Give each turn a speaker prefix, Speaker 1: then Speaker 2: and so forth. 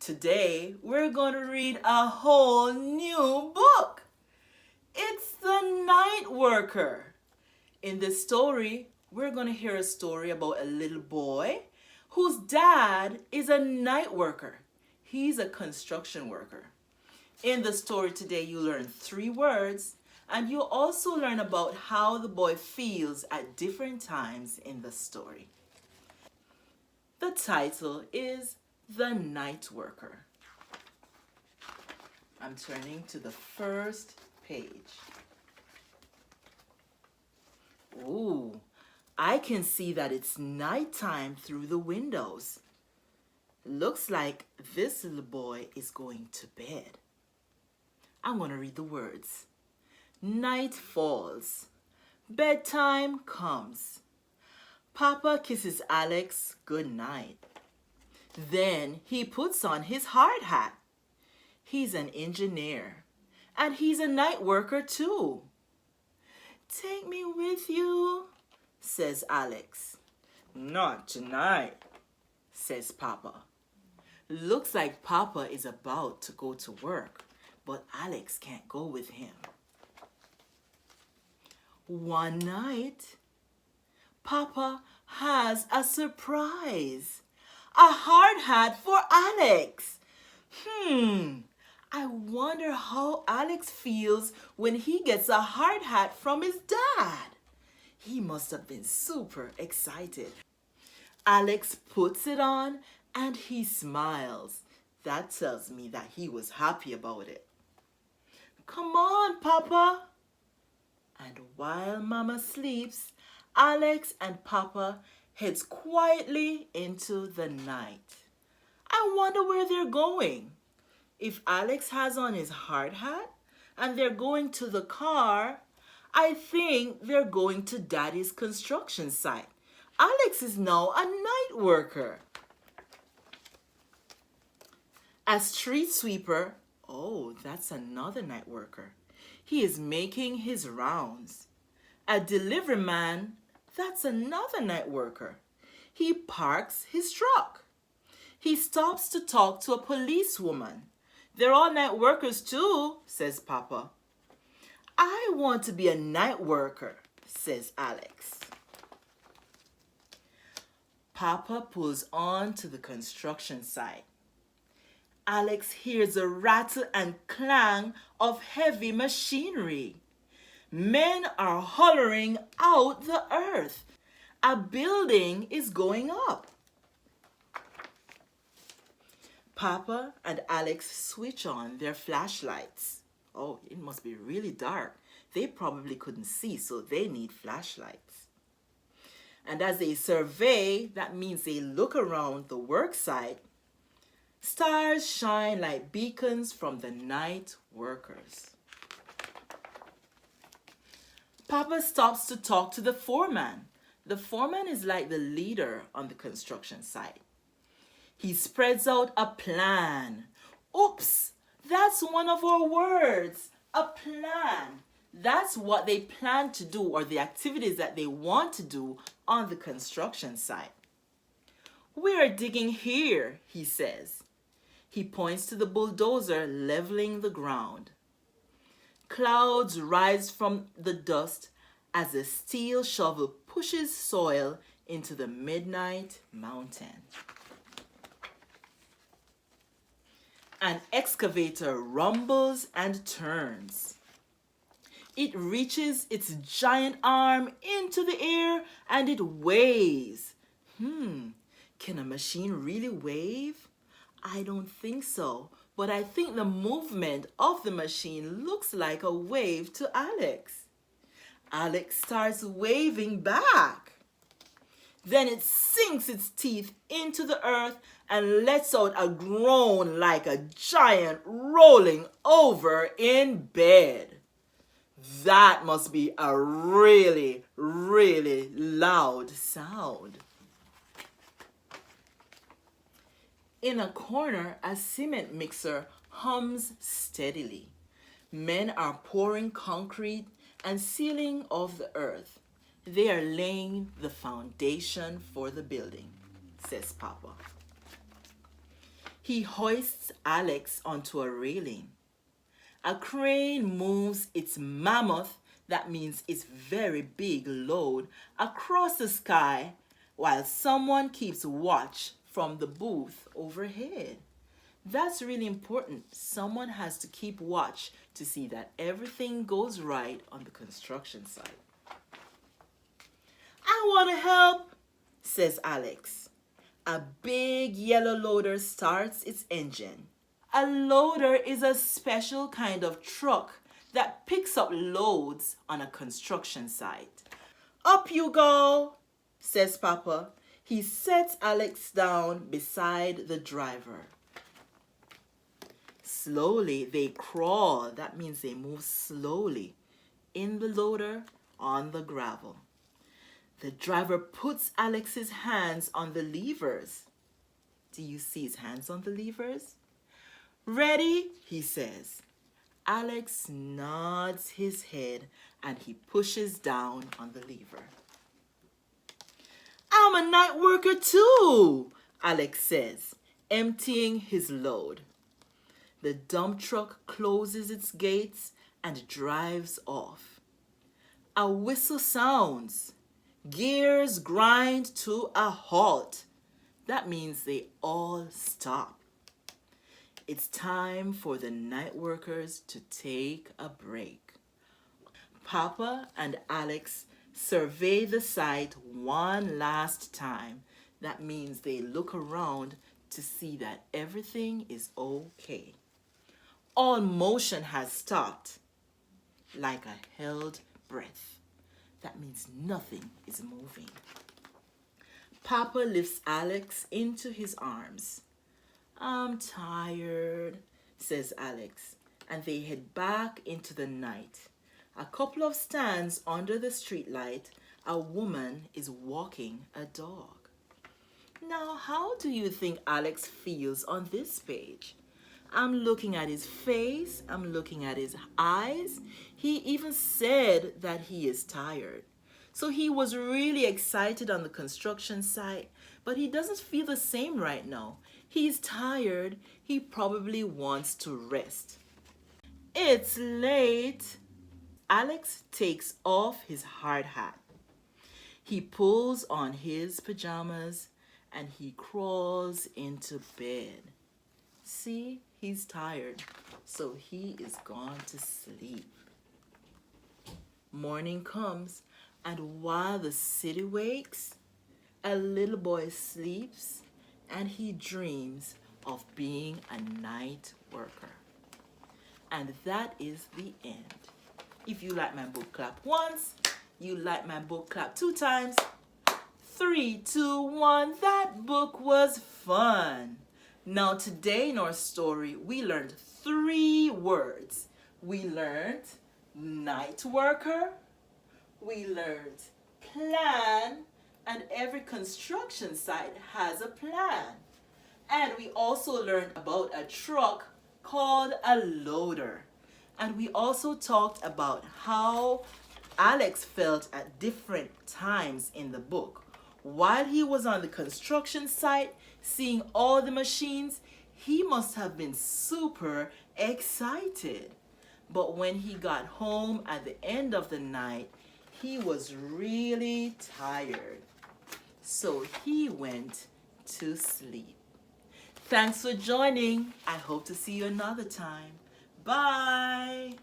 Speaker 1: Today, we're going to read a whole new book. It's The Night Worker. In this story, we're going to hear a story about a little boy whose dad is a night worker. He's a construction worker. In the story today, you learn 3 words, and you'll also learn about how the boy feels at different times in the story. The title is The Night Worker. I'm turning to the first page. Ooh, I can see that it's nighttime through the windows. Looks like this little boy is going to bed. I'm going to read the words. Night falls. Bedtime comes. Papa kisses Alex good night. Then he puts on his hard hat. He's an engineer, and he's a night worker too. Take me with you, says Alex. Not tonight, says Papa. Looks like Papa is about to go to work, but Alex can't go with him. One night, Papa has a surprise. A hard hat for Alex. I wonder how Alex feels when he gets a hard hat from his dad. He must have been super excited. Alex puts it on and he smiles. That tells me that he was happy about it. Come on, Papa. And while Mama sleeps, Alex and Papa heads quietly into the night. I wonder where they're going. If Alex has on his hard hat and they're going to the car, I think they're going to Daddy's construction site. Alex is now a night worker. A street sweeper, oh, that's another night worker. He is making his rounds. A delivery man, that's another night worker. He parks his truck. He stops to talk to a policewoman. They're all night workers too, says Papa. I want to be a night worker, says Alex. Papa pulls on to the construction site. Alex hears a rattle and clang of heavy machinery. Men are hollowing out the earth. A building is going up. Papa and Alex switch on their flashlights. Oh, it must be really dark. They probably couldn't see, so they need flashlights. And as they survey, that means they look around the work site. Stars shine like beacons from the night workers. Papa stops to talk to the foreman. The foreman is like the leader on the construction site. He spreads out a plan. Oops, that's one of our words, a plan. That's what they plan to do or the activities that they want to do on the construction site. We are digging here, he says. He points to the bulldozer leveling the ground. Clouds rise from the dust as a steel shovel pushes soil into the midnight mountain. An excavator rumbles and turns. It reaches its giant arm into the air and it waves. Can a machine really wave? I don't think so, but I think the movement of the machine looks like a wave to Alex. Alex starts waving back. Then it sinks its teeth into the earth and lets out a groan like a giant rolling over in bed. That must be a really, really loud sound. In a corner, a cement mixer hums steadily. Men are pouring concrete and sealing off the earth. They are laying the foundation for the building, says Papa. He hoists Alex onto a railing. A crane moves its mammoth, that means its very big load, across the sky while someone keeps watch from the booth overhead. That's really important. Someone has to keep watch to see that everything goes right on the construction site. I want to help, says Alex. A big yellow loader starts its engine. A loader is a special kind of truck that picks up loads on a construction site. Up you go, says Papa. He sets Alex down beside the driver. Slowly they crawl, that means they move slowly, in the loader on the gravel. The driver puts Alex's hands on the levers. Do you see his hands on the levers? Ready, he says. Alex nods his head and he pushes down on the lever. I'm a night worker too, Alex says, emptying his load. The dump truck closes its gates and drives off. A whistle sounds. Gears grind to a halt. That means they all stop. It's time for the night workers to take a break. Papa and Alex survey the site one last time. That means they look around to see that everything is okay. All motion has stopped, like a held breath. That means nothing is moving. Papa lifts Alex into his arms. I'm tired, says Alex, and they head back into the night. A couple of stands under the streetlight, a woman is walking a dog. Now, how do you think Alex feels on this page? I'm looking at his face, I'm looking at his eyes. He even said that he is tired. So he was really excited on the construction site, but he doesn't feel the same right now. He's tired. He probably wants to rest. It's late. Alex takes off his hard hat. He pulls on his pajamas and he crawls into bed. See, he's tired, so he is gone to sleep. Morning comes, and while the city wakes, a little boy sleeps and he dreams of being a night worker. And that is the end. If you like my book, clap once. You like my book, clap 2 times. 3, 2, 1. That book was fun. Now today in our story, we learned 3 words. We learned night worker. We learned plan. And every construction site has a plan. And we also learned about a truck called a loader. And we also talked about how Alex felt at different times in the book. While he was on the construction site, seeing all the machines, he must have been super excited. But when he got home at the end of the night, he was really tired. So he went to sleep. Thanks for joining. I hope to see you another time. Bye.